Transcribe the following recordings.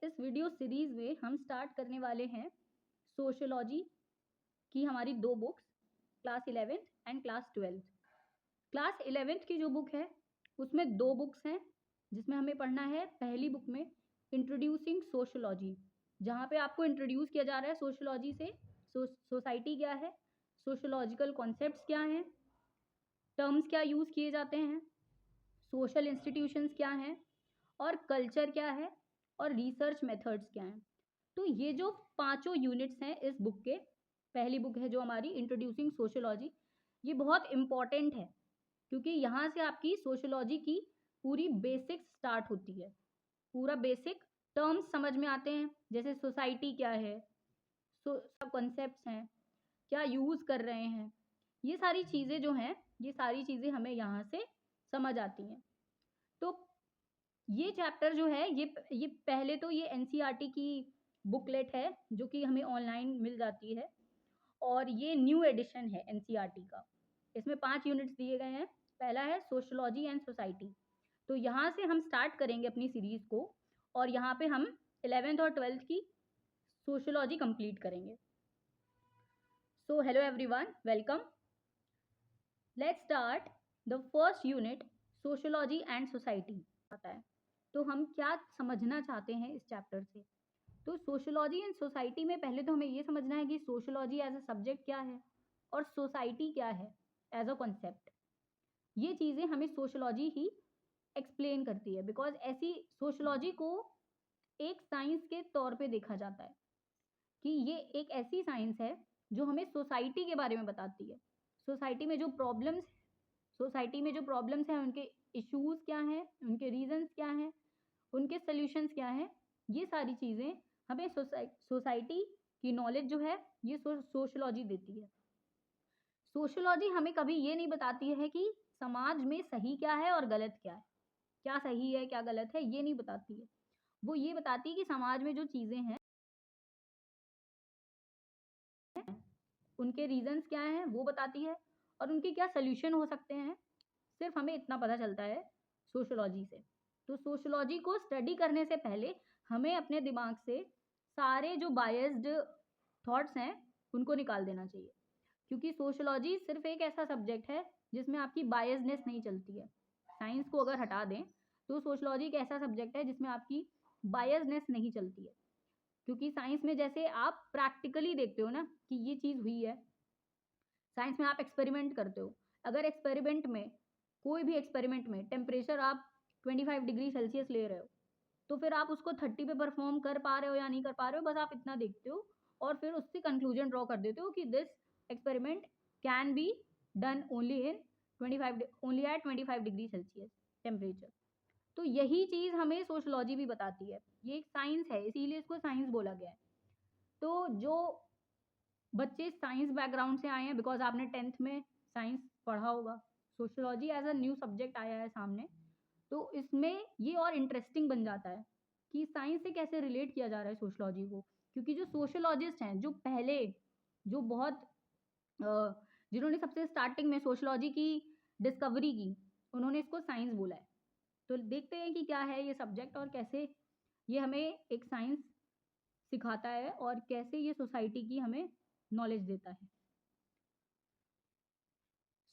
इस video series में हम स्टार्ट करने वाले हैं सोशियोलॉजी की हमारी दो books, class 11th and class 12th। Class 11th की जो बुक है उसमें दो बुक्स हैं जिसमें हमें पढ़ना है। पहली बुक में इंट्रोड्यूसिंग सोशियोलॉजी, जहाँ पे आपको इंट्रोड्यूस किया जा रहा है सोशियोलॉजी से, सोसाइटी क्या है, सोशियोलॉजिकल कॉन्सेप्ट्स क्या हैं, टर्म्स क्या यूज़ किए जाते हैं, सोशल इंस्टीट्यूशंस क्या हैं और कल्चर क्या है और रिसर्च मेथड्स क्या हैं। तो ये जो पांचों यूनिट्स हैं इस बुक के, पहली बुक है जो हमारी इंट्रोड्यूसिंग सोशियोलॉजी, ये बहुत इम्पॉर्टेंट है क्योंकि यहाँ से आपकी सोशियोलॉजी की पूरी बेसिक्स स्टार्ट होती है। पूरा बेसिक टर्म्स समझ में आते हैं, जैसे सोसाइटी क्या है, सब कॉन्सेप्ट्स हैं, क्या यूज़ कर रहे हैं, ये सारी चीज़ें जो हैं, ये सारी चीज़ें हमें यहाँ से समझ आती हैं। तो ये चैप्टर जो है ये पहले तो ये एनसीईआरटी की बुकलेट है जो कि हमें ऑनलाइन मिल जाती है और ये न्यू एडिशन है एनसीईआरटी का। इसमें 5 यूनिट्स दिए गए हैं। पहला है सोशियोलॉजी एंड सोसाइटी। तो यहाँ से हम स्टार्ट करेंगे अपनी सीरीज को और यहाँ पे हम 11th और 12th की सोशियोलॉजी कंप्लीट करेंगे। So hello everyone, welcome. Let's start the first unit, sociology and society. आता है तो हम क्या समझना चाहते हैं इस चैप्टर से। तो सोशियोलॉजी एंड सोसाइटी में पहले तो हमें ये समझना है कि सोशियोलॉजी एज अ सब्जेक्ट क्या है और सोसाइटी क्या है एज अ कॉन्सेप्ट। ये चीज़ें हमें सोशियोलॉजी ही एक्सप्लेन करती है, बिकॉज ऐसी सोशियोलॉजी को एक साइंस के तौर पे देखा जाता है कि ये एक ऐसी साइंस है जो हमें सोसाइटी के बारे में बताती है। सोसाइटी में जो प्रॉब्लम्स हैं उनके इश्यूज क्या हैं, उनके रीजंस क्या हैं, उनके सॉल्यूशंस क्या हैं, ये सारी चीज़ें हमें सोसाइटी की नॉलेज जो है ये सोशियोलॉजी देती है। सोशियोलॉजी हमें कभी ये नहीं बताती है कि समाज में सही क्या है और गलत क्या है, क्या सही है क्या गलत है, ये नहीं बताती है। वो ये बताती है कि समाज में जो चीज़ें हैं उनके रीजंस क्या हैं वो बताती है और उनके क्या सल्यूशन हो सकते हैं। सिर्फ हमें इतना पता चलता है सोशियोलॉजी से। तो सोशियोलॉजी को स्टडी करने से पहले हमें अपने दिमाग से सारे जो बायस्ड थॉट्स हैं उनको निकाल देना चाहिए, क्योंकि सोशियोलॉजी सिर्फ एक ऐसा सब्जेक्ट है जिसमें आपकी बायसनेस नहीं चलती है। साइंस को अगर हटा दें तो सोशियोलॉजी एक ऐसा सब्जेक्ट है जिसमें आपकी बायसनेस नहीं चलती है, क्योंकि साइंस में जैसे आप प्रैक्टिकली देखते हो ना कि ये चीज़ हुई है। साइंस में आप एक्सपेरिमेंट करते हो, अगर एक्सपेरिमेंट में कोई भी एक्सपेरिमेंट में टेम्परेचर आप 25 डिग्री सेल्सियस ले रहे हो तो फिर आप उसको 30 पे परफॉर्म कर पा रहे हो या नहीं कर पा रहे हो, बस आप इतना देखते हो और फिर उससे कंक्लूजन ड्रॉ कर देते हो कि this experiment can be done only at 25 degree Celsius temperature. तो यही चीज़ हमें सोशियोलॉजी भी बताती है। ये एक साइंस है, इसीलिए इसको साइंस बोला गया है। तो जो बच्चे साइंस बैकग्राउंड से आए हैं, बिकॉज आपने 10th में साइंस पढ़ा होगा, sociology as a new subject आया है सामने, तो इसमें ये और इंटरेस्टिंग बन जाता है कि साइंस से कैसे रिलेट किया जा रहा है सोशियोलॉजी को। क्योंकि जो सोशियोलॉजिस्ट हैं, जो पहले जो बहुत जिन्होंने सबसे स्टार्टिंग में सोशियोलॉजी की डिस्कवरी की, उन्होंने इसको साइंस बोला है। तो देखते हैं कि क्या है ये सब्जेक्ट और कैसे ये हमें एक साइंस सिखाता है और कैसे ये सोसाइटी की हमें नॉलेज देता है।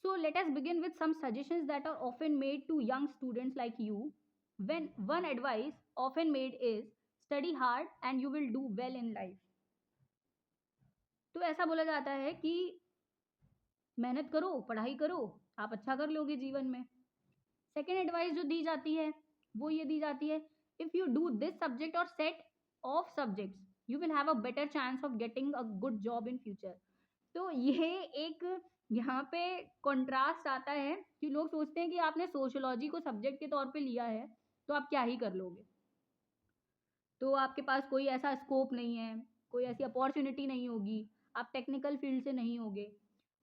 So let us begin with some suggestions that are often made to young students like you. When one advice often made is study hard and you will do well in life. तो ऐसा बोला जाता है कि मेहनत करो, पढ़ाई करो, आप अच्छा कर लोगे जीवन में। सेकेंड एडवाइस जो दी जाती है वो ये दी जाती है, if you do this subject और set of subjects you will have a better chance of getting a good job in future. तो ये एक यहाँ पे कॉन्ट्रास्ट आता है कि लोग सोचते हैं कि आपने सोशियोलॉजी को सब्जेक्ट के तौर पे लिया है तो आप क्या ही कर लोगे, तो आपके पास कोई ऐसा स्कोप नहीं है, कोई ऐसी अपॉर्चुनिटी नहीं होगी, आप टेक्निकल फील्ड से नहीं होगे।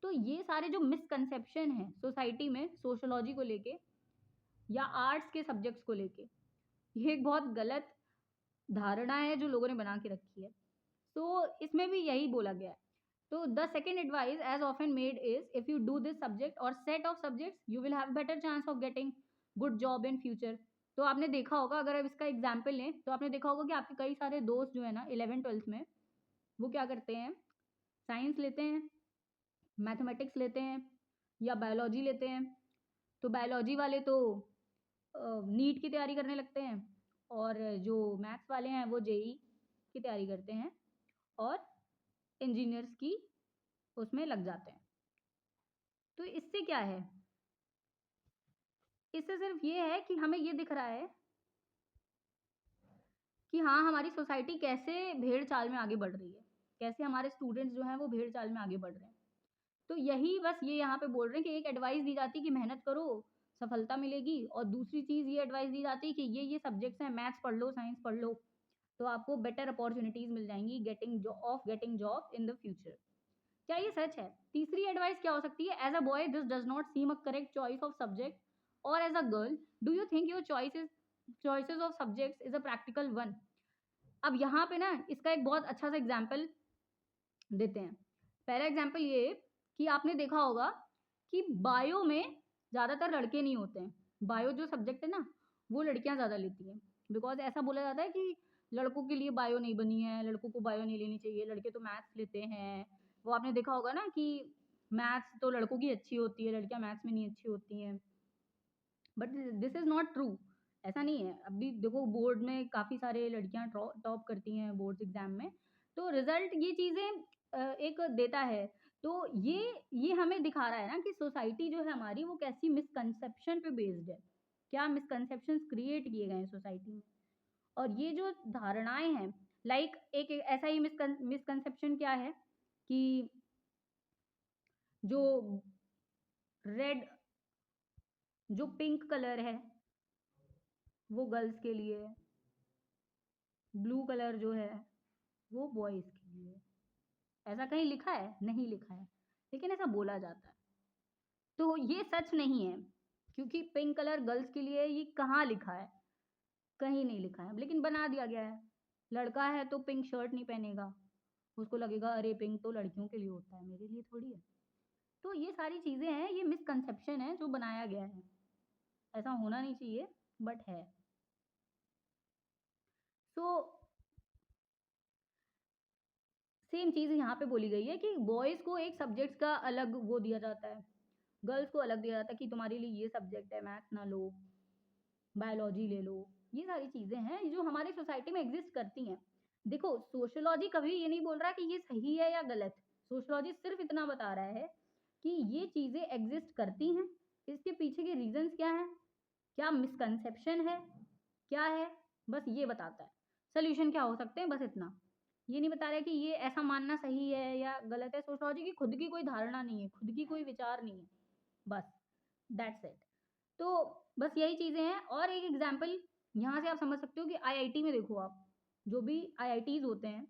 तो ये सारे जो मिसकंसेप्शन हैं सोसाइटी में सोशियोलॉजी को लेके या आर्ट्स के सब्जेक्ट्स को लेके, ये एक बहुत गलत धारणा है जो लोगों ने बना के रखी है। तो इसमें भी यही बोला गया है। तो the second advice as often made is if you do this subject और set of subjects you will have better chance of getting good job in future. तो आपने देखा होगा, अगर अब इसका एग्जाम्पल लें तो आपने देखा होगा कि आपके कई सारे दोस्त जो है ना 11th-12th में, वो क्या करते हैं, साइंस लेते हैं, मैथमेटिक्स लेते हैं या बायोलॉजी लेते हैं। तो बायोलॉजी वाले तो नीट की तैयारी करने लगते हैं, और जो मैथ्स वाले हैं वो जेई की तैयारी करते हैं और इंजीनियर्स की उसमें लग जाते हैं। तो इससे क्या है, इससे सिर्फ ये है कि हमें ये दिख रहा है कि हाँ, हमारी सोसाइटी कैसे भेड़ चाल में आगे बढ़ रही है, कैसे हमारे स्टूडेंट्स जो हैं वो भेड़ चाल में आगे बढ़ रहे हैं। तो यही बस ये यहाँ पे बोल रहे हैं कि एक एडवाइस दी जाती है कि मेहनत करो, सफलता मिलेगी, और दूसरी चीज़ ये एडवाइस दी जाती है कि ये सब्जेक्ट्स हैं, मैथ्स पढ़ लो, साइंस पढ़ लो, तो आपको बेटर अपॉर्चुनिटीज़ मिल जाएंगी getting job in the future. क्या ये सच है? तीसरी एडवाइस क्या हो सकती है, as a boy this does not seem a correct choice of subject, और as a girl do you think your choices of subjects is a practical one. अब यहाँ पे ना इसका एक बहुत अच्छा सा एग्जाम्पल देते हैं। पहला एग्जाम्पल ये कि आपने देखा होगा कि बायो में ज़्यादातर लड़के नहीं होते हैं। बायो जो सब्जेक्ट है ना वो लड़कियां ज़्यादा लेती हैं, बिकॉज ऐसा बोला जाता है कि लड़कों के लिए बायो नहीं बनी है, लड़कों को बायो नहीं लेनी चाहिए, लड़के तो मैथ्स लेते हैं। वो आपने देखा होगा ना कि मैथ्स तो लड़कों की अच्छी होती है, लड़कियां मैथ्स में नहीं अच्छी होती हैं, but this is not true. ऐसा नहीं है। अभी देखो बोर्ड में काफ़ी सारे लड़कियां टॉप करती हैं बोर्ड्स एग्जाम में, तो रिजल्ट ये चीज़ें एक देता है। तो ये हमें दिखा रहा है ना कि सोसाइटी जो है हमारी वो कैसी मिसकंसेप्शन पे बेस्ड है, क्या मिसकंसेप्शंस क्रिएट किए गए हैं सोसाइटी में। और ये जो धारणाएं हैं, लाइक एक ऐसा ही मिसकंसेप्शन क्या है कि जो रेड जो पिंक कलर है वो गर्ल्स के लिए, ब्लू कलर जो है वो बॉयज़ के लिए। ऐसा कहीं लिखा है? नहीं लिखा है, लेकिन ऐसा बोला जाता है। तो ये सच नहीं है, क्योंकि पिंक कलर गर्ल्स के लिए ये कहाँ लिखा है? कहीं नहीं लिखा है, लेकिन बना दिया गया है। लड़का है तो पिंक शर्ट नहीं पहनेगा, उसको लगेगा अरे पिंक तो लड़कियों के लिए होता है, मेरे लिए थोड़ी है। तो ये सारी चीज़ें हैं, ये मिसकंसेप्शन है जो बनाया गया है। ऐसा होना नहीं चाहिए, बट है। सो सेम चीज़ यहाँ पे बोली गई है कि बॉयज़ को एक सब्जेक्ट्स का अलग वो दिया जाता है, गर्ल्स को अलग दिया जाता है कि तुम्हारे लिए ये सब्जेक्ट है, मैथ्स ना लो, बायोलॉजी ले लो। ये सारी चीज़ें हैं जो हमारी सोसाइटी में एग्जिस्ट करती हैं। देखो सोशियोलॉजी कभी ये नहीं बोल रहा कि ये सही है या गलत। सोशियोलॉजी सिर्फ इतना बता रहा है कि ये चीज़ें एग्जिस्ट करती हैं, इसके पीछे के रीजंस क्या हैं, क्या मिसकंसेप्शन है, क्या है, बस ये बताता है। सोल्यूशन क्या हो सकते हैं, बस इतना। ये नहीं बता रहा कि ये ऐसा मानना सही है या गलत है। सोशियोलॉजी की खुद की कोई धारणा नहीं है, खुद की कोई विचार नहीं है, बस दैट्स इट। तो बस यही चीज़ें हैं। और एक एग्जाम्पल यहाँ से आप समझ सकते हो कि आईआईटी में देखो आप, जो भी आईआईटीज होते हैं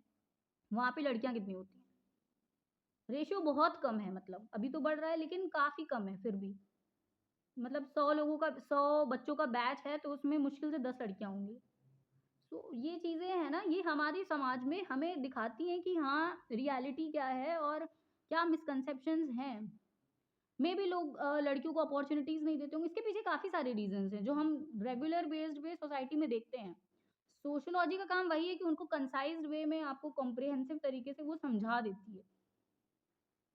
वहाँ पे लड़कियाँ कितनी होती हैं, रेशियो बहुत कम है। मतलब अभी तो बढ़ रहा है लेकिन काफ़ी कम है फिर भी। मतलब 100 बच्चों का बैच है तो उसमें मुश्किल से 10 लड़कियाँ होंगी। तो ये चीज़ें हैं ना, ये हमारी समाज में हमें दिखाती हैं कि हाँ रियलिटी क्या है और क्या मिसकंसेप्शंस हैं। मे भी लोग लड़कियों को अपॉर्चुनिटीज़ नहीं देते होंगे, इसके पीछे काफ़ी सारे रीजंस हैं जो हम रेगुलर बेस्ड पे सोसाइटी में देखते हैं। सोशियोलॉजी का काम वही है कि उनको कंसाइज्ड वे में आपको कॉम्प्रिहेंसिव तरीके से वो समझा देती है,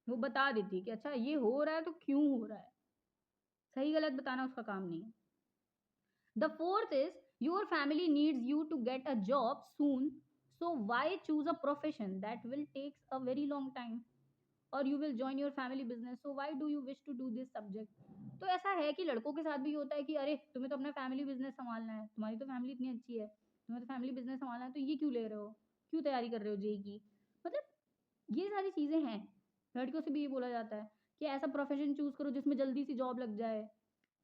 वो बता देती है कि अच्छा ये हो रहा है तो क्यों हो रहा है। सही गलत बताना उसका काम नहीं है। The fourth is your family needs you to get a job soon, so why choose a profession that will takes a very long time, और you will join your family business, so why do you wish to do this subject. तो ऐसा है कि लड़कों के साथ भी होता है कि अरे तुम्हें तो अपना फैमिली बिजनेस संभालना है, तुम्हारी तो फैमिली इतनी अच्छी है, तुम्हें तो फैमिली बिजनेस संभालना है, तो ये क्यों ले रहे हो, क्यों तैयारी कर रहे हो जेई की। मतलब ये सारी चीज़ें हैं। लड़कियों से भी ये बोला जाता है कि ऐसा प्रोफेशन चूज करो जिसमें जल्दी सी जॉब लग जाए,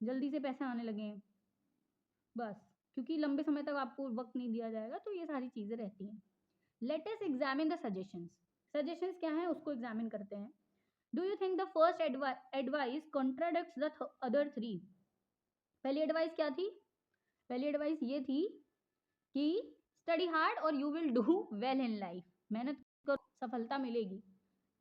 जल्दी से पैसे आने लगे, बस, क्योंकि लंबे समय तक आपको वक्त नहीं दिया जाएगा। तो ये सारी चीज़ें रहती हैं। Let us examine the suggestions. Suggestions क्या है उसको एग्जामिन करते हैं। Do you think the first advice contradicts the other three. पहली एडवाइस क्या थी? पहली एडवाइस ये थी कि स्टडी हार्ड और you will do well in life, मेहनत करो सफलता मिलेगी।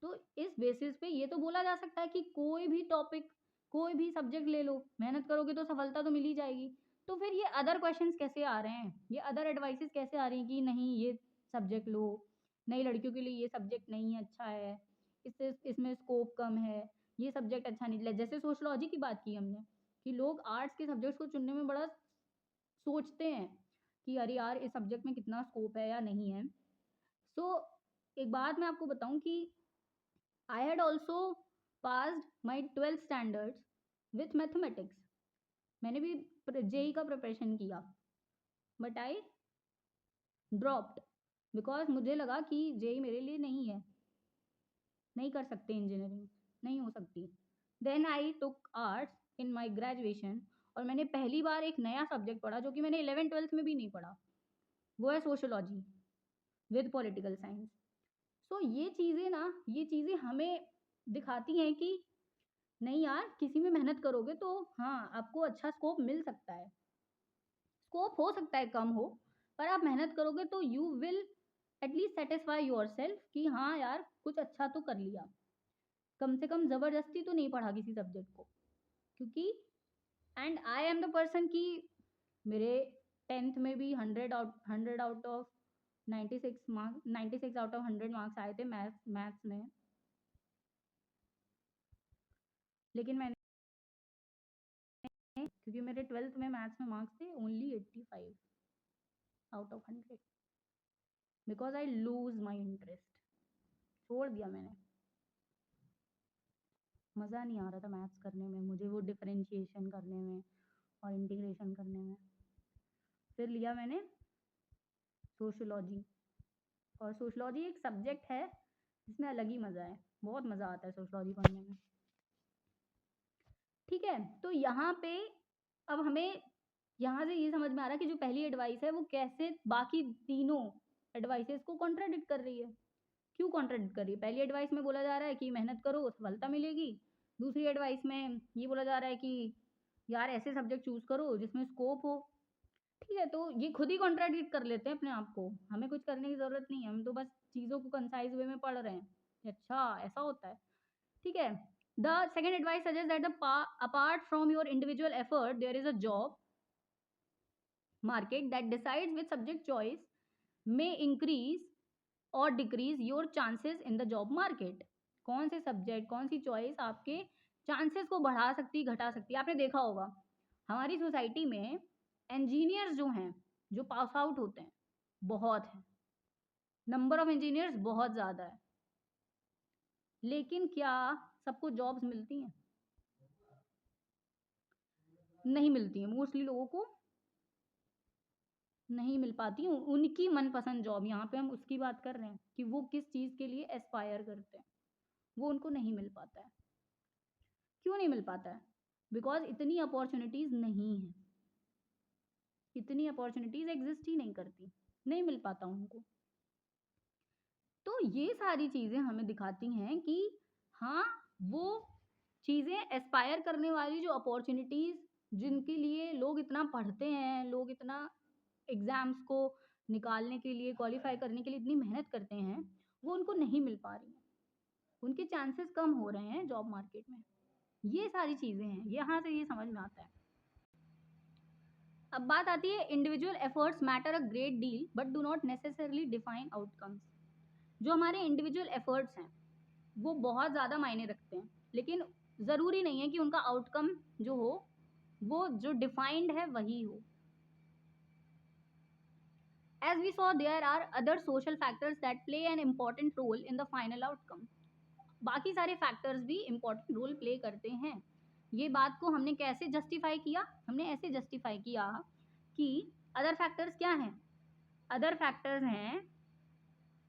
तो इस बेसिस पे ये तो बोला जा सकता है कि कोई भी टॉपिक, कोई भी सब्जेक्ट ले लो, मेहनत करोगे तो सफलता तो मिल ही जाएगी। तो फिर ये अदर क्वेश्चंस कैसे आ रहे हैं, ये अदर एडवाइसेस कैसे आ रही हैं कि नहीं ये सब्जेक्ट लो, नई लड़कियों के लिए ये सब्जेक्ट नहीं अच्छा है, इससे इसमें स्कोप कम है, ये सब्जेक्ट अच्छा नहीं। जैसे सोशलॉजी की बात की हमने कि लोग आर्ट्स के सब्जेक्ट्स को चुनने में बड़ा सोचते हैं कि अरे यार इस सब्जेक्ट में कितना स्कोप है या नहीं है। सो एक बात मैं आपको बताऊं कि I had also passed my 12th standards with mathematics. मैंने भी जेई का प्रिपरेशन किया, बट आई ड्रॉप्ड बिकॉज मुझे लगा कि जेई मेरे लिए नहीं है, नहीं कर सकते इंजीनियरिंग, नहीं हो सकती। Then I took arts in my graduation और मैंने पहली बार एक नया सब्जेक्ट पढ़ा जो कि मैंने 11th-12th में भी नहीं पढ़ा, वो है सोशोलॉजी विद पॉलिटिकल साइंस। सो ये चीज़ें ना, ये चीज़ें हमें दिखाती हैं कि नहीं यार, किसी में मेहनत करोगे तो हाँ आपको अच्छा स्कोप मिल सकता है, स्कोप हो सकता है कम हो, पर आप मेहनत करोगे तो you will at least satisfy your self कि हाँ यार कुछ अच्छा तो कर लिया, कम से कम ज़बरदस्ती तो नहीं पढ़ा किसी सब्जेक्ट को। क्योंकि and I am the person कि मेरे 10th में भी 100 out of 96 marks, 96 out of 100 marks आए थे मैथ्स में, लेकिन मैंने क्योंकि मेरे 12th में मैथ्स में मार्क्स थे only 85 out of 100 because I lose my interest, छोड़ दिया मैंने, मज़ा नहीं आ रहा था मैथ्स करने में मुझे, वो डिफरेंशिएशन करने में और इंटीग्रेशन करने में। फिर लिया मैंने सोशोलॉजी, और सोशोलॉजी एक सब्जेक्ट है जिसमें अलग ही मज़ा है, बहुत मज़ा आता है सोशोलॉजी पढ़ने में। ठीक है, तो यहाँ पे अब हमें यहाँ से ये समझ में आ रहा है कि जो पहली एडवाइस है वो कैसे बाकी तीनों एडवाइसेस को कॉन्ट्राडिक्ट कर रही है। क्यों कॉन्ट्राडिक्ट कर रही है? पहली एडवाइस में बोला जा रहा है कि मेहनत करो सफलता मिलेगी, दूसरी एडवाइस में ये बोला जा रहा है कि यार ऐसे सब्जेक्ट चूज करो जिसमें स्कोप हो। ठीक है, तो ये खुद ही कॉन्ट्राडिक्ट कर लेते हैं अपने आप को, हमें कुछ करने की जरूरत नहीं है, हम तो बस चीज़ों को कंसाइज वे में पढ़ रहे हैं। अच्छा ऐसा होता है, ठीक है। The second advice suggests that apart from your individual effort, there is a job market that decides which subject choice may increase और decrease your chances in the job market. कौन से सब्जेक्ट, कौन सी चॉइस आपके chances को बढ़ा सकती, घटा सकती है। आपने देखा होगा हमारी सोसाइटी में इंजीनियर्स जो हैं, जो पास आउट होते हैं बहुत हैं, नंबर ऑफ इंजीनियर्स बहुत ज़्यादा है, लेकिन क्या सबको जॉब्स मिलती हैं? नहीं मिलती हैं, मोस्टली लोगों को नहीं मिल पाती। उनकी मनपसंद जॉब, यहाँ पे हम उसकी बात कर रहे हैं कि वो किस चीज़ के लिए एस्पायर करते हैं, वो उनको नहीं मिल पाता है। क्यों नहीं मिल पाता है? बिकॉज इतनी अपॉर्चुनिटीज़ नहीं है, इतनी अपॉर्चुनिटीज़ एग्जिस्ट ही नहीं करती, नहीं मिल पाता उनको। तो ये सारी चीज़ें हमें दिखाती हैं कि हाँ वो चीज़ें एस्पायर करने वाली जो अपॉर्चुनिटीज़ जिनके लिए लोग इतना पढ़ते हैं, लोग इतना एग्ज़ाम्स को निकालने के लिए, क्वालिफाई करने के लिए इतनी मेहनत करते हैं, वो उनको नहीं मिल पा रही हैं, उनके चांसेस कम हो रहे हैं जॉब मार्केट में। ये सारी चीज़ें हैं, यहाँ से ये समझ में आता है। अब बात आती है individual efforts matter a great deal but do not necessarily define outcomes. जो हमारे इंडिविजुअल एफर्ट्स हैं वो बहुत ज़्यादा मायने रखते हैं, लेकिन ज़रूरी नहीं है कि उनका आउटकम जो हो वो जो डिफाइंड है वही हो। As we saw, there are other social factors that play an important role in the final outcome. बाकी सारे फैक्टर्स भी इम्पोर्टेंट रोल प्ले करते हैं। ये बात को हमने कैसे जस्टिफाई किया? हमने ऐसे जस्टिफाई किया कि अदर फैक्टर्स क्या हैं? अदर फैक्टर्स हैं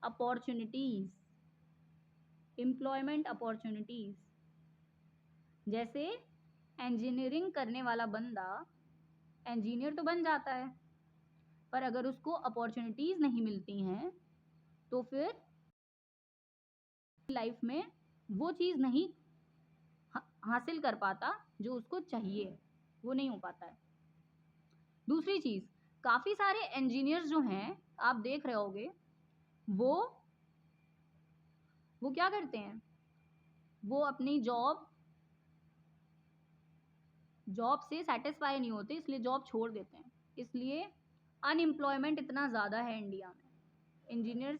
अपॉर्चुनिटीज, एम्प्लॉयमेंट अपॉर्चुनिटीज। जैसे इंजीनियरिंग करने वाला बंदा इंजीनियर तो बन जाता है, पर अगर उसको अपॉर्चुनिटीज नहीं मिलती हैं तो फिर लाइफ में वो चीज़ नहीं हासिल कर पाता जो उसको चाहिए, वो नहीं हो पाता है। दूसरी चीज़, काफ़ी सारे इंजीनियर्स जो हैं आप देख रहे होगे वो क्या करते हैं, वो अपनी जॉब जॉब से सेटिस्फाई नहीं होते, इसलिए जॉब छोड़ देते हैं। इसलिए अनएम्प्लॉयमेंट इतना ज़्यादा है इंडिया में। इंजीनियर्स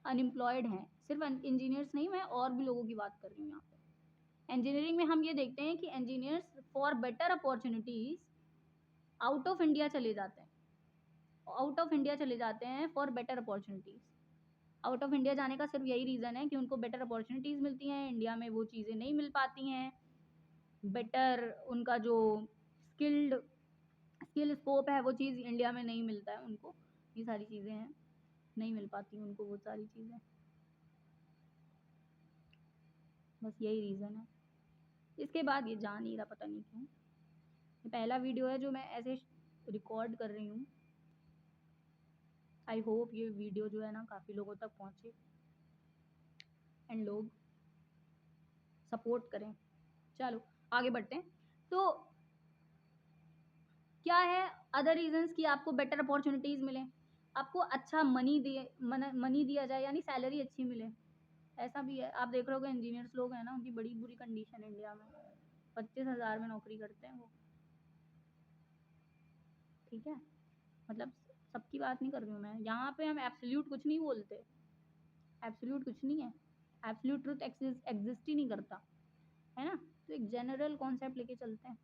अनएम्प्लॉयड हैं, सिर्फ इंजीनियर्स नहीं, मैं और भी लोगों की बात कर रही हूँ यहाँ पे। इंजीनियरिंग में हम ये देखते हैं कि engineers for better opportunities out of India चले जाते हैं, आउट ऑफ इंडिया चले जाते हैं for better opportunities. Out of India जाने का सिर्फ यही रीज़न है कि उनको बेटर अपॉर्चुनिटीज़ मिलती हैं, इंडिया में वो चीज़ें नहीं मिल पाती हैं। बेटर उनका जो स्किल स्कोप है वो चीज़ इंडिया में नहीं मिलता है उनको। ये सारी चीज़ें हैं, नहीं मिल पाती उनको वो सारी चीज़ें, बस यही रीज़न है। इसके बाद ये जा नहीं रहा, पता नहीं क्यों। ये पहला वीडियो है जो मैं ऐसे रिकॉर्ड कर रही हूँ। आई होप ये वीडियो जो है ना काफ़ी लोगों तक पहुँचे एंड लोग सपोर्ट करें। चलो आगे बढ़ते हैं। तो क्या है अदर रीजंस कि आपको बेटर अपॉर्चुनिटीज़ मिले, आपको अच्छा मनी दिया जाए, यानी सैलरी अच्छी मिले। ऐसा भी है, आप देख रहे हो इंजीनियर्स लोग हैं ना, उनकी बड़ी बुरी कंडीशन है इंडिया में। 25,000 में नौकरी करते हैं वो, ठीक है। मतलब सबकी बात नहीं कर रही हूँ मैं यहाँ पे, हम एब्सोल्यूट कुछ नहीं बोलते, एब्सोल्यूट कुछ नहीं है, एब्सोल्यूट ट्रुथ एग्जिस्ट ही नहीं करता, है ना। तो एक जनरल कॉन्सेप्ट लेके चलते हैं,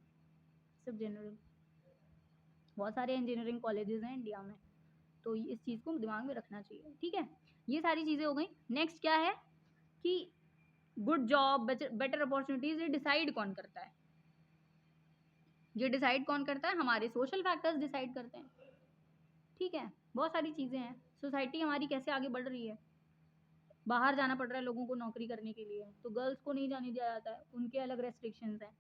सिर्फ जनरल। बहुत सारे इंजीनियरिंग कॉलेजेस हैं इंडिया में, तो इस चीज़ को दिमाग में रखना चाहिए, ठीक है। ये सारी चीज़ें हो गई। नेक्स्ट क्या है कि गुड जॉब, बेटर अपॉर्चुनिटीज, ये डिसाइड कौन करता है? ये डिसाइड कौन करता है? हमारे सोशल फैक्टर्स डिसाइड करते हैं, ठीक है। बहुत सारी चीज़ें हैं, सोसाइटी हमारी कैसे आगे बढ़ रही है। बाहर जाना पड़ रहा है लोगों को नौकरी करने के लिए, तो गर्ल्स को नहीं जाने दिया जाता है, उनके अलग रेस्ट्रिक्शंस हैं,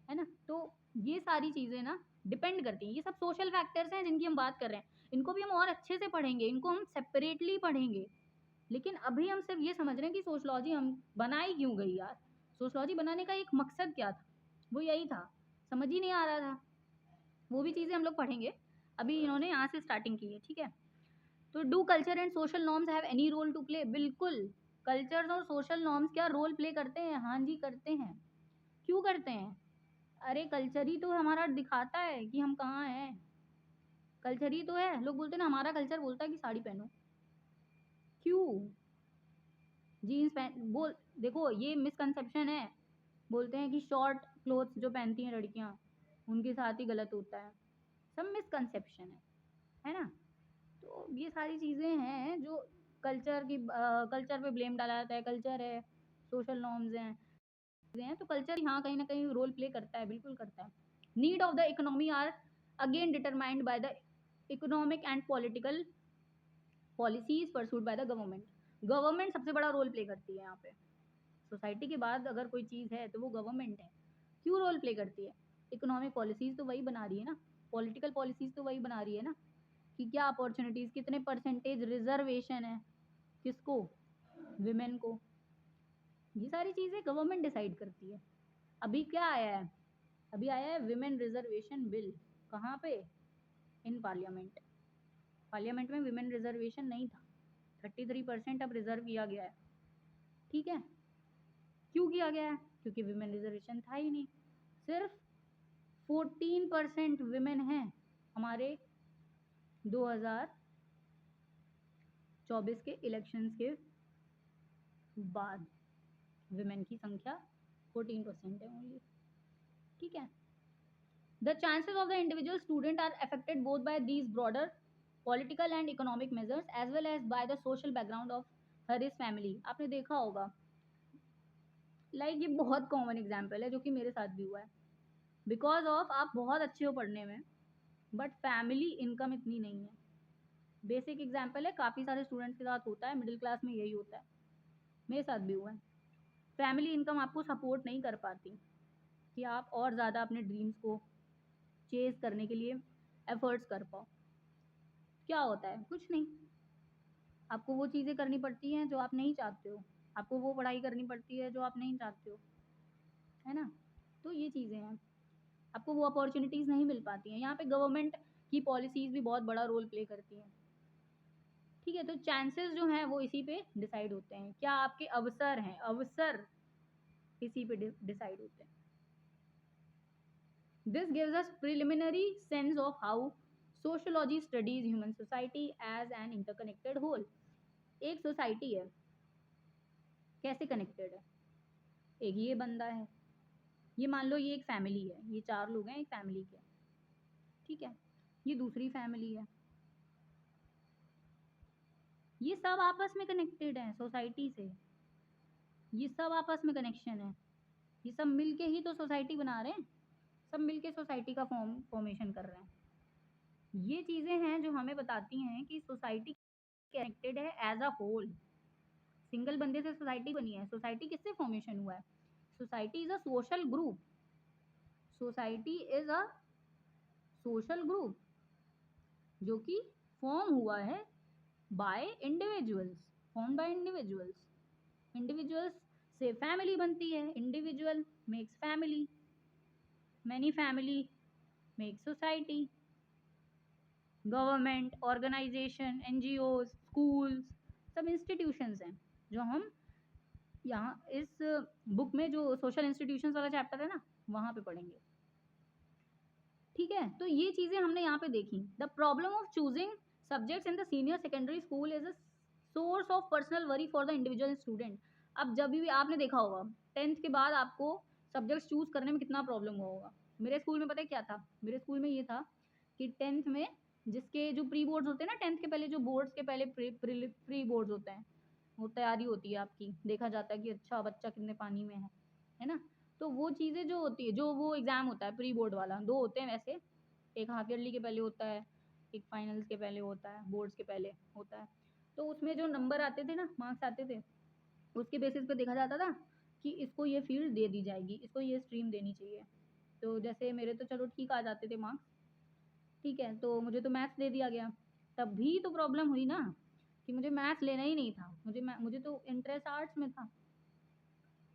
है ना। तो ये सारी चीज़ें ना डिपेंड करती हैं, ये सब सोशल फैक्टर्स हैं जिनकी हम बात कर रहे हैं। इनको भी हम और अच्छे से पढ़ेंगे, इनको हम सेपरेटली पढ़ेंगे, लेकिन अभी हम सिर्फ ये समझ रहे हैं कि सोशलॉजी हम बनाई क्यों गई यार। सोशलॉजी बनाने का एक मकसद क्या था, वो यही था, समझ ही नहीं आ रहा था। वो भी चीज़ें हम लोग पढ़ेंगे, अभी इन्होंने यहाँ से स्टार्टिंग की है, ठीक है। तो do culture and social norms have any role to play? बिल्कुल, कल्चर्स और सोशल नॉर्म्स क्या रोल प्ले करते हैं? हाँ जी करते हैं। क्यों करते हैं? अरे कल्चर ही तो हमारा दिखाता है कि हम कहाँ हैं, कल्चर ही तो है। लोग बोलते हैं ना हमारा कल्चर बोलता है कि साड़ी पहनो, क्यों? जीन्स पहन बोल, देखो ये मिसकंसेप्शन है, बोलते हैं कि शॉर्ट क्लोथ्स जो पहनती हैं लड़कियां उनके साथ ही गलत होता है, सब मिसकंसेप्शन है ना। तो ये सारी चीज़ें हैं जो कल्चर पे ब्लेम डाला जाता है, कल्चर है, सोशल नॉर्म्स हैं, चीज़ें हैं, तो कल्चर हाँ कहीं ना कहीं रोल प्ले करता है, बिल्कुल करता है। Need of the economy are again determined by the economic and political policies pursued by the government. Government सबसे बड़ा रोल प्ले करती है यहाँ पे, सोसाइटी के बाद अगर कोई चीज़ है तो वो गवर्नमेंट है। क्यों रोल प्ले करती है? इकोनॉमिक पॉलिसीज़ तो वही बना रही है ना, पॉलिटिकल पॉलिसीज़ तो वही बना रही है ना, कि क्या अपॉर्चुनिटीज़, कितने परसेंटेज रिजर्वेशन है, किसको? विमेन को। ये सारी चीज़ें गवर्नमेंट डिसाइड करती है। अभी क्या आया है? अभी आया है विमेन रिजर्वेशन बिल, कहाँ पे? In parliament. पार्लियामेंट में विमेन रिजर्वेशन नहीं था, 33% अब रिजर्व किया गया है, ठीक है। क्यों किया गया है? क्योंकि विमेन रिजर्वेशन था ही नहीं। सिर्फ 14% विमेन हैं हमारे 2024 के इलेक्शंस के बाद, विमेन की संख्या 14% है ओनली, ठीक है। The chances of the individual student are affected both by these broader political and economic measures as well as by the social background of her is family. आपने देखा होगा, ये बहुत कॉमन एग्जाम्पल है जो कि मेरे साथ भी हुआ है। बिकॉज ऑफ आप बहुत अच्छे हो पढ़ने में, बट फैमिली इनकम इतनी नहीं है। बेसिक एग्जाम्पल है, काफ़ी सारे स्टूडेंट्स के साथ होता है, मिडिल क्लास में यही होता है, मेरे साथ भी हुआ है। फैमिली इनकम आपको सपोर्ट नहीं कर पाती कि आप और ज़्यादा अपने ड्रीम्स को चेज करने के लिए एफर्ट्स कर पाओ। क्या होता है? कुछ नहीं, आपको वो चीज़ें करनी पड़ती हैं जो आप नहीं चाहते हो, आपको वो पढ़ाई करनी पड़ती है जो आप नहीं चाहते हो, है ना। तो ये चीज़ें हैं, आपको वो अपॉर्चुनिटीज़ नहीं मिल पाती हैं। यहाँ पे गवर्नमेंट की पॉलिसीज़ भी बहुत बड़ा रोल प्ले करती हैं, ठीक है। तो चांसेस जो हैं वो इसी पे डिसाइड होते हैं, क्या आपके अवसर हैं, अवसर इसी पे डिसाइड होते हैं। This gives us preliminary sense of how sociology studies human society as an interconnected whole. एक सोसाइटी है, कैसे कनेक्टेड है? एक ये बंदा है, ये मान लो ये एक फैमिली है, ये 4 लोग हैं एक फैमिली के, ठीक है? ये दूसरी फैमिली है, ये सब आपस में कनेक्टेड हैं सोसाइटी से, ये सब आपस में कनेक्शन है, ये सब मिलके ही तो सोसाइटी बना रहे हैं, सब मिलके सोसाइटी का फॉर्मेशन कर रहे हैं। ये चीज़ें हैं जो हमें बताती हैं कि सोसाइटी कनेक्टेड है एज अ होल। सिंगल बंदे से सोसाइटी बनी है, सोसाइटी किससे फॉर्मेशन हुआ है? Society is a social group, society is a social group जो कि फॉर्म हुआ है by individuals, form by individuals. Individuals से फैमिली बनती है, individual makes family, many family make society, government, organisation, NGOs, schools, सब इंस्टीट्यूशंस हैं जो हम यहाँ इस बुक में जो सोशल इंस्टीट्यूशंस वाला चैप्टर है ना वहाँ पे पढ़ेंगे, ठीक है? तो ये चीज़ें हमने यहाँ पे देखी। The problem of choosing subjects in the senior secondary school is a source of personal worry for the individual student. अब जब भी आपने देखा होगा 10th के बाद आपको सब्जेक्ट्स चूज करने में कितना प्रॉब्लम हुआ होगा। मेरे स्कूल में पता है क्या था? मेरे स्कूल में ये था कि 10th में जिसके जो प्री बोर्ड्स होते हैं ना, 10th के पहले जो बोर्ड्स के पहले प्री बोर्ड्स होते हैं, वो तैयारी होती है आपकी, देखा जाता है कि अच्छा बच्चा कितने पानी में है ना? तो वो चीज़ें जो होती है, जो वो एग्ज़ाम होता है प्री बोर्ड वाला, 2 होते हैं वैसे, एक हाफ ईयरली के पहले होता है, एक फाइनल्स के पहले होता है, बोर्ड्स के पहले होता है। तो उसमें जो नंबर आते थे ना, मार्क्स आते थे, उसके बेसिस पे देखा जाता था कि इसको ये फील्ड दे दी जाएगी, इसको ये स्ट्रीम देनी चाहिए। तो जैसे मेरे तो चलो ठीक आ जाते थे मार्क्स, ठीक है? तो मुझे तो मैथ्स दे दिया गया। तब भी तो प्रॉब्लम हुई ना कि मुझे मैथ्स लेना ही नहीं था, मुझे तो इंटरेस्ट आर्ट्स में था।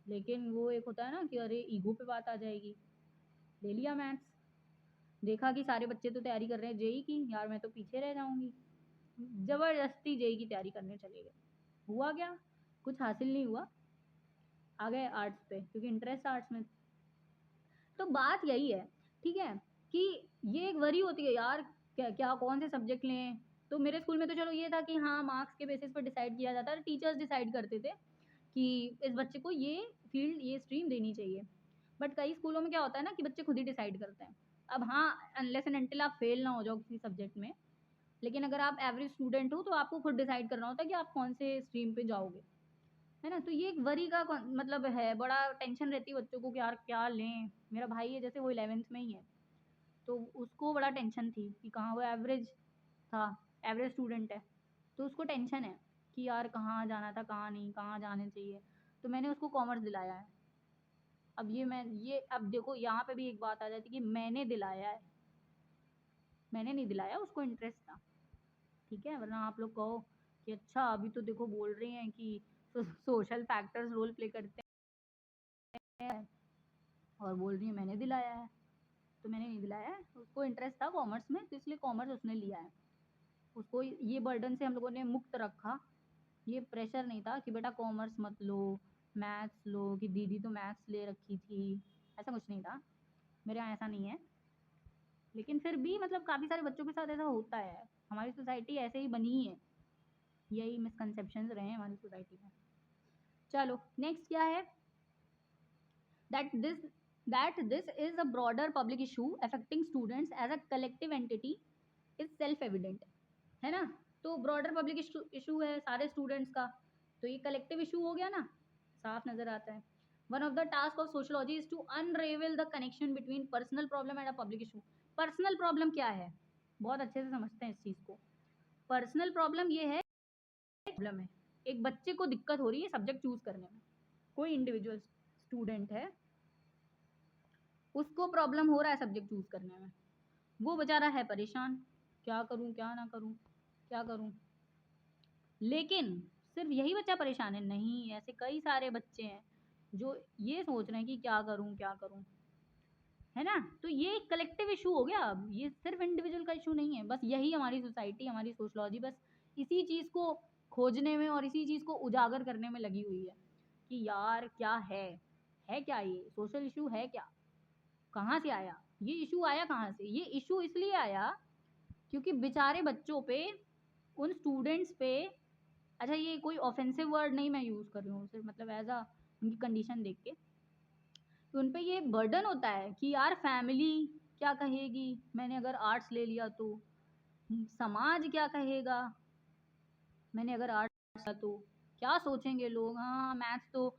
लेकिन वो एक होता है ना कि अरे ईगो पे बात आ जाएगी, ले लिया मैथ्स। देखा कि सारे बच्चे तो तैयारी कर रहे हैं जेई की, यार मैं तो पीछे रह जाऊंगी, जबरदस्ती जेई की तैयारी करने चले गए। हुआ क्या? कुछ हासिल नहीं हुआ, आ गए आर्ट्स पे क्योंकि इंटरेस्ट आर्ट्स में। तो बात यही है, ठीक है, कि ये एक वरी होती है यार, क्या क्या कौन से सब्जेक्ट लें। तो मेरे स्कूल में तो चलो ये था कि हाँ मार्क्स के बेसिस पर डिसाइड किया जाता है, टीचर्स डिसाइड करते थे कि इस बच्चे को ये फील्ड ये स्ट्रीम देनी चाहिए। बट कई स्कूलों में क्या होता है ना कि बच्चे खुद ही डिसाइड करते हैं। अब हाँ, अनलेस एंड अनटिल आप फेल ना हो जाओ किसी सब्जेक्ट में, लेकिन अगर आप एवरेज स्टूडेंट हो तो आपको खुद डिसाइड करना होता है कि आप कौन से स्ट्रीम पे जाओगे, है ना? तो ये एक वरी का मतलब है, बड़ा टेंशन रहती है बच्चों को कि यार क्या लें। मेरा भाई है जैसे, वो 11th में ही है, तो उसको बड़ा टेंशन थी कि कहाँ, वो एवरेज था, एवरेज स्टूडेंट है, तो उसको टेंशन है कि यार कहाँ जाना था, कहाँ नहीं, कहाँ जाने चाहिए। तो मैंने उसको कॉमर्स दिलाया है। अब ये अब देखो यहाँ पे भी एक बात आ जाती है कि मैंने दिलाया है, मैंने नहीं दिलाया, उसको इंटरेस्ट था, ठीक है? वरना आप लोग कहो कि अच्छा अभी तो देखो बोल रहे हैं कि सोशल फैक्टर्स रोल प्ले करते हैं और बोल रही है मैंने दिलाया है। तो मैंने नहीं दिलाया है, उसको इंटरेस्ट था कॉमर्स में, तो इसलिए कॉमर्स उसने लिया है। उसको ये बर्डन से हम लोगों ने मुक्त रखा, ये प्रेशर नहीं था कि बेटा कॉमर्स मत लो, मैथ्स लो, कि दीदी तो मैथ्स ले रखी थी, ऐसा कुछ नहीं था। मेरे यहाँ ऐसा नहीं है, लेकिन फिर भी मतलब काफ़ी सारे बच्चों के साथ ऐसा होता है। हमारी सोसाइटी ऐसे ही बनी है, यही मिसकंसेप्शंस रहे हैं हमारी सोसाइटी में। चलो नेक्स्ट क्या है? that this this is a broader public issue affecting students as a collective entity is self evident, है ना? तो ब्रॉडर पब्लिक इशू है सारे स्टूडेंट्स का, तो ये कलेक्टिव इशू हो गया ना, साफ नजर आता है। One of the task of sociology is to unravel the connection between personal problem and a public issue. Personal problem क्या है? बहुत अच्छे से समझते हैं इस चीज को। पर्सनल प्रॉब्लम ये है, प्रॉब्लम है, एक बच्चे को दिक्कत हो रही है सब्जेक्ट चूज करने में, कोई इंडिविजुअल स्टूडेंट है, उसको प्रॉब्लम हो रहा है सब्जेक्ट चूज करने में, वो बेचारा है परेशान, क्या करूं क्या ना करूं, क्या करूं। लेकिन सिर्फ यही बच्चा परेशान है? नहीं, ऐसे कई सारे बच्चे हैं जो ये सोच रहे हैं कि क्या करूं क्या करूं, है ना? तो ये एक कलेक्टिव इशू हो गया। अब ये सिर्फ इंडिविजुअल का इशू नहीं है, बस यही हमारी सोसाइटी, हमारी सोशलॉजी बस इसी चीज को खोजने में और इसी चीज को उजागर करने में लगी हुई है कि यार क्या है क्या, ये सोशल इशू है क्या, कहाँ से आया, ये इशू आया कहाँ से? ये इशू इसलिए आया क्योंकि बेचारे बच्चों पे, उन स्टूडेंट्स पे, अच्छा ये कोई ऑफेंसिव वर्ड नहीं मैं यूज़ कर रही हूँ, सिर्फ मतलब एज अ उनकी कंडीशन देख के, तो उन पे ये बर्डन होता है कि यार फैमिली क्या कहेगी, मैंने अगर आर्ट्स ले लिया तो, समाज क्या कहेगा मैंने अगर आर्ट्स लिया तो, क्या सोचेंगे लोग, हाँ मैथ्स तो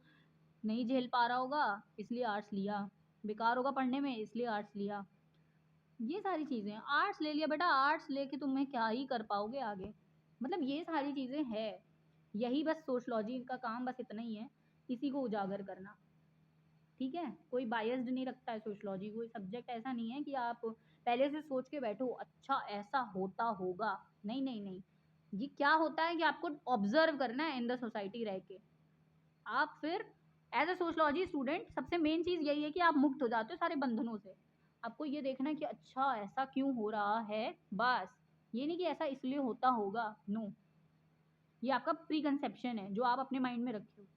नहीं झेल पा रहा होगा इसलिए आर्ट्स लिया, बेकार होगा पढ़ने में इसलिए आर्ट्स लिया। ये सारी चीज़ें, आर्ट्स ले लिया बेटा, आर्ट्स लेके तुम्हें क्या ही कर पाओगे आगे, मतलब ये सारी चीज़ें हैं। यही बस सोशलॉजी का काम बस इतना ही है, इसी को उजागर करना। ठीक है, कोई बायस्ड नहीं रखता है सोशलॉजी, कोई सब्जेक्ट ऐसा नहीं है कि आप पहले से सोच के बैठो अच्छा ऐसा होता होगा, नहीं नहीं नहीं। ये क्या होता है कि आपको ऑब्जर्व करना है इन द सोसाइटी रह के। आप फिर एज अ सोशलॉजी स्टूडेंट सबसे मेन चीज़ यही है कि आप मुक्त हो जाते हो सारे बंधनों से। आपको ये देखना है कि अच्छा ऐसा क्यों हो रहा है, बस ये नहीं कि ऐसा इसलिए होता होगा, नो। ये आपका प्री कंसेप्शन है जो आप अपने माइंड में रखे हो,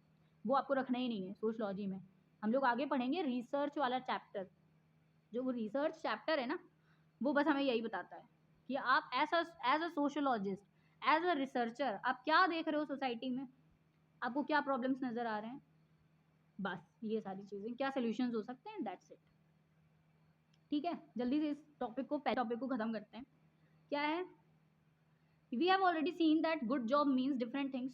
वो आपको रखना ही नहीं है सोशलॉजी में। हम लोग आगे पढ़ेंगे रिसर्च वाला चैप्टर, जो वो रिसर्च चैप्टर है ना, वो बस हमें यही बताता है कि आप as a sociologist, as a researcher आप क्या देख रहे हो सोसाइटी में, आपको क्या प्रॉब्लम्स नज़र आ रहे हैं, बस ये सारी चीज़ें क्या सोल्यूशंस हो सकते हैं, दैट्स इट। ठीक है, जल्दी से इस टॉपिक को, पहले टॉपिक को ख़त्म करते हैं। क्या है, we have already seen that good job means different things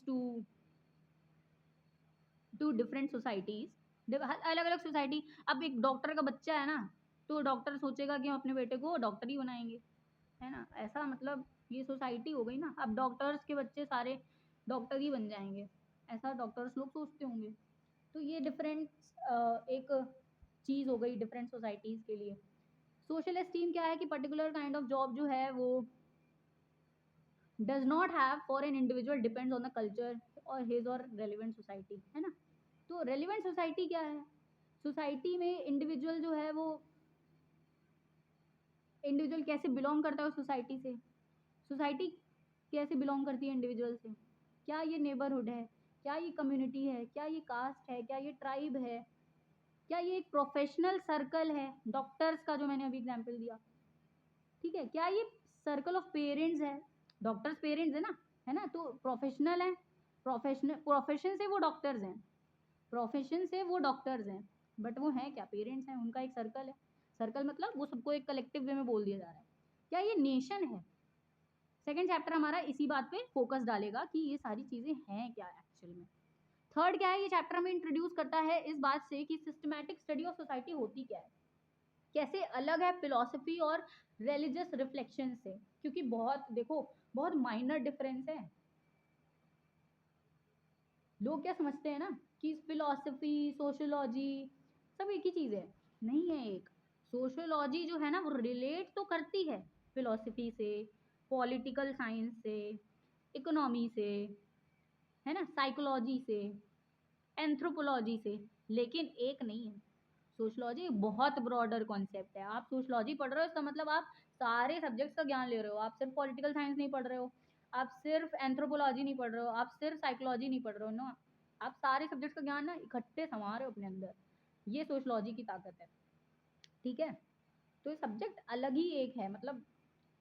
to different societies। अलग अलग सोसाइटी, अब एक डॉक्टर का बच्चा है ना, तो डॉक्टर सोचेगा कि हम अपने बेटे को डॉक्टर ही बनाएंगे, है ना, ऐसा मतलब ये सोसाइटी हो गई ना, अब डॉक्टर्स के बच्चे सारे डॉक्टर ही बन जाएंगे, ऐसा डॉक्टर्स लोग सोचते होंगे। तो ये डिफरेंट एक चीज़ हो गई डिफरेंट सोसाइटीज़ के लिए। सोशल एस्टीम क्या है कि पर्टिकुलर काइंड ऑफ जॉब जो है वो does not have for an individual, depends on the culture और हिज और रेलिवेंट सोसाइटी, है ना। तो रेलिवेंट सोसाइटी क्या है, सोसाइटी में इंडिविजुअल जो है वो, इंडिविजुअल कैसे बिलोंग करता है उस सोसाइटी से, सोसाइटी कैसे बिलोंग करती है इंडिविजुअल से, क्या ये नेबरहुड है, क्या ये कम्युनिटी है, क्या ये कास्ट है, क्या ये ट्राइब है, क्या ये एक प्रोफेशनल सर्कल है, डॉक्टर्स का जो मैंने अभी एग्जांपल दिया, ठीक है, क्या ये सर्कल ऑफ पेरेंट्स है, डॉक्टर्स पेरेंट्स है ना, तो प्रोफेशनल है, प्रोफेशन से वो डॉक्टर्स हैं, प्रोफेशन से वो डॉक्टर्स हैं, बट वो हैं क्या, पेरेंट्स हैं, उनका एक सर्कल है, सर्कल मतलब वो सबको एक कलेक्टिव वे में बोल दिया जा रहा है, क्या ये नेशन है। सेकेंड चैप्टर हमारा इसी बात पे फोकस डालेगा कि ये सारी चीज़ें हैं क्या एक्चुअल में। थर्ड क्या है, ये चैप्टर हमें इंट्रोड्यूस करता है इस बात से कि सिस्टमैटिक स्टडी ऑफ सोसाइटी होती क्या है, कैसे अलग है फिलॉसफी और रिलीजियस रिफ्लेक्शन से, क्योंकि बहुत देखो बहुत माइनर डिफरेंस है। लोग क्या समझते हैं ना कि फिलॉसफी सोशियोलॉजी सब एक ही चीज़ है, नहीं है एक। सोशियोलॉजी जो है ना वो रिलेट तो करती है फिलॉसफी से, पॉलिटिकल साइंस से, इकोनॉमी से, है ना, साइकोलॉजी से, एंथ्रोपोलॉजी से, लेकिन एक नहीं है। सोशलॉजी बहुत ब्रॉडर कॉन्सेप्ट है, आप सोशलॉजी पढ़ रहे हो इसका मतलब आप सारे सब्जेक्ट्स का ज्ञान ले रहे हो, आप सिर्फ पॉलिटिकल साइंस नहीं पढ़ रहे हो, आप सिर्फ एंथ्रोपोलॉजी नहीं पढ़ रहे हो, आप सिर्फ साइकोलॉजी नहीं पढ़ रहे हो ना, आप सारे सब्जेक्ट्स का ज्ञान ना इकट्ठे समा रहे हो अपने अंदर, ये सोशलॉजी की ताकत है। ठीक है, तो ये सब्जेक्ट अलग ही एक है, मतलब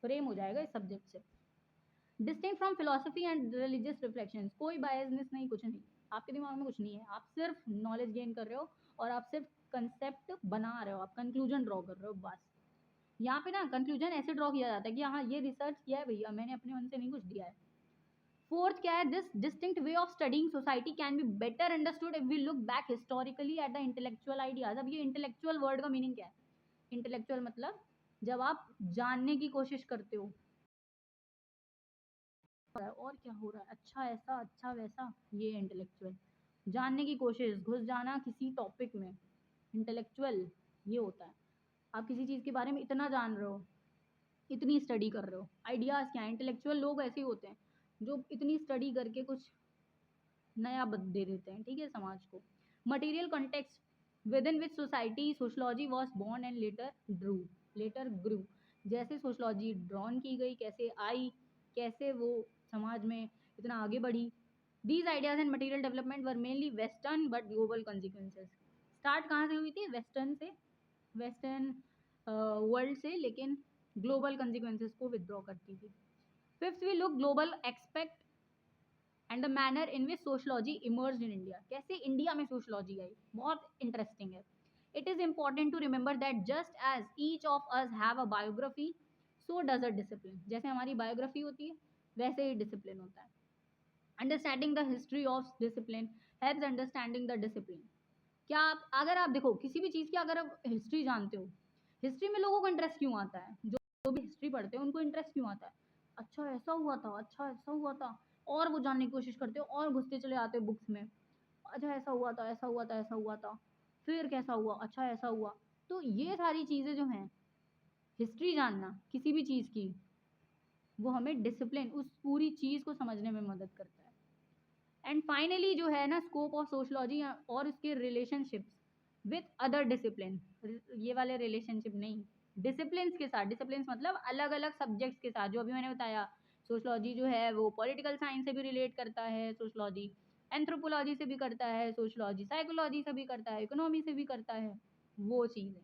फ्रेम हो जाएगा इस सब्जेक्ट से। Distinct from philosophy and religious reflections, कोई बायसनेस नहीं, कुछ नहीं, आपके दिमाग में कुछ नहीं है, आप सिर्फ नॉलेज गेन कर रहे हो और आप सिर्फ कंसेप्ट बना रहे हो, आप कंक्लूजन ड्रॉ कर रहे हो बस। यहाँ पे ना कंक्लूजन ऐसे ड्रॉ किया जाता है कि हाँ ये रिसर्च किया है भैया, मैंने अपने मन से नहीं कुछ दिया है। फोर्थ क्या है, this distinct way of studying society can be better understood if we look back historically at the intellectual ideas. अब ये इंटेलेक्चुअल वर्ड का मीनिंग क्या है, इंटेलेक्चुअल मतलब जब आप जानने की कोशिश करते हो और क्या हो रहा है, अच्छा ऐसा अच्छा वैसा, ये इंटेलेक्चुअल जानने की कोशिश, घुस जाना किसी टॉपिक में, इंटेलेक्चुअल ये होता है। आप किसी चीज़ के बारे में इतना जान रहे हो, इतनी स्टडी कर रहे हो, आइडियाज़ क्या है, इंटेलेक्चुअल लोग ऐसे ही होते हैं जो इतनी स्टडी करके कुछ नया दे देते हैं, ठीक है, समाज को। Material context within which society sociology was born and later grew, जैसे सोशलॉजी ड्रॉन की गई, कैसे आई, कैसे वो समाज में इतना आगे बढ़ी। These ideas and material development were mainly western but global consequences. Start कहाँ से हुई थी, वेस्टर्न से, वेस्टर्न वर्ल्ड से, लेकिन ग्लोबल कंसिक्वेंसेस को विदड्रॉ करती थी। Fifth we look global expect and the manner in which sociology emerge in India. कैसे इंडिया में सोशलॉजी आई, बहुत इंटरेस्टिंग है। It is important to remember that just as each of us have a biography, so does a discipline। जैसे हमारी biography होती है वैसे ही डिसिप्लिन होता है। Understanding the history of discipline helps understanding the discipline. क्या आप, अगर आप देखो किसी भी चीज़ की अगर आप हिस्ट्री जानते हो, हिस्ट्री में लोगों को इंटरेस्ट क्यों आता है, जो भी हिस्ट्री पढ़ते हैं उनको इंटरेस्ट क्यों आता है, अच्छा ऐसा हुआ था, अच्छा ऐसा हुआ था, और वो जानने की कोशिश करते हो और घुसते चले आते हो बुक्स में, अच्छा ऐसा हुआ था, ऐसा हुआ था, ऐसा हुआ था, फिर कैसा हुआ, अच्छा ऐसा हुआ। तो ये सारी चीज़ें जो हैं, हिस्ट्री जानना किसी भी चीज़ की, वो हमें डिसिप्लिन, उस पूरी चीज़ को समझने में मदद करता है। एंड फाइनली जो है ना, स्कोप ऑफ सोशलॉजी और उसके रिलेशनशिप्स विथ अदर डिसिप्लिन, ये वाले रिलेशनशिप नहीं, डिसिप्लिन के साथ, डिसिप्लिन मतलब अलग अलग सब्जेक्ट्स के साथ, जो अभी मैंने बताया, सोशलॉजी जो है वो पॉलिटिकल साइंस से भी रिलेट करता है, सोशलॉजी एंथ्रोपोलॉजी से भी करता है, सोशलॉजी साइकोलॉजी से भी करता है, इकोनॉमी से भी करता है, वो चीज़ें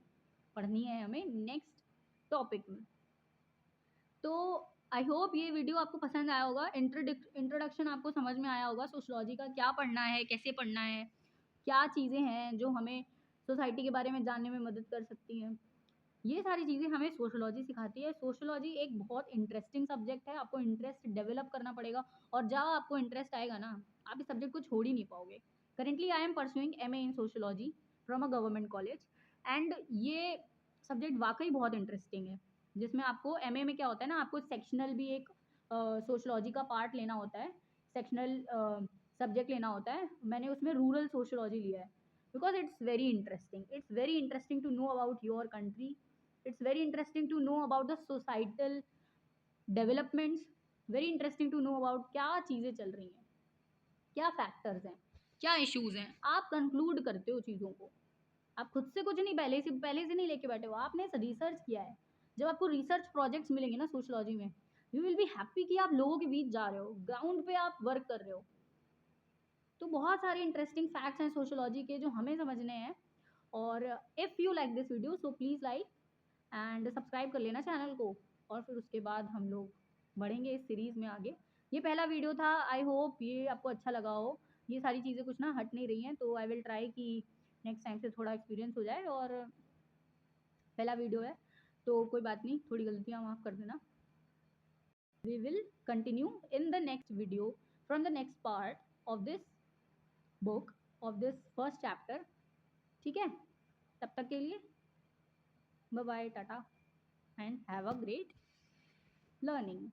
पढ़नी है हमें नेक्स्ट टॉपिक में। तो आई होप ये वीडियो आपको पसंद आया होगा, इंट्रोडक्शन आपको समझ में आया होगा सोशलॉजी का, क्या पढ़ना है, कैसे पढ़ना है, क्या चीज़ें हैं जो हमें सोसाइटी के बारे में जानने में मदद कर सकती हैं। ये सारी चीज़ें हमें सोशलॉजी सिखाती है। सोशलॉजी एक बहुत इंटरेस्टिंग सब्जेक्ट है, आपको इंटरेस्ट डेवलप करना पड़ेगा, और जब आपको इंटरेस्ट आएगा ना, आप इस सब्जेक्ट को छोड़ ही नहीं पाओगे। Currently I am pursuing MA in sociology from a government college, and ये सब्जेक्ट वाकई बहुत इंटरेस्टिंग है, जिसमें आपको MA में क्या होता है ना, आपको सेक्शनल भी एक सोशलॉजी का पार्ट लेना होता है, सेक्शनल सब्जेक्ट लेना होता है। मैंने उसमें रूरल सोशलॉजी लिया है, because it's very interesting to know about your country, it's very interesting to know about the societal developments, very interesting to know about क्या चीज़ें चल रही हैं, क्या फैक्टर्स हैं, क्या इश्यूज हैं। आप कंक्लूड करते हो चीज़ों को, आप खुद से कुछ नहीं पहले से नहीं लेके बैठे हो, आपने रिसर्च किया है। जब आपको रिसर्च प्रोजेक्ट्स मिलेंगे ना सोशलॉजी में, यू विल बी हैप्पी कि आप लोगों के बीच जा रहे हो, ग्राउंड पे आप वर्क कर रहे हो। तो बहुत सारे इंटरेस्टिंग फैक्ट्स हैं सोशलॉजी के जो हमें समझने हैं। और if you like this video so please like and subscribe कर लेना चैनल को, और फिर उसके बाद हम लोग बढ़ेंगे इस सीरीज़ में आगे। ये पहला वीडियो था, आई होप ये आपको अच्छा लगा हो। ये सारी चीज़ें कुछ ना हट नहीं रही हैं, तो आई विल ट्राई कि नेक्स्ट टाइम से थोड़ा एक्सपीरियंस हो जाए, और पहला वीडियो है तो कोई बात नहीं, थोड़ी गलतियाँ माफ़ कर देना। We will continue in the next video from the next part of this book, of this first chapter. ठीक है, तब तक के लिए bye bye, tata, and have a great learning.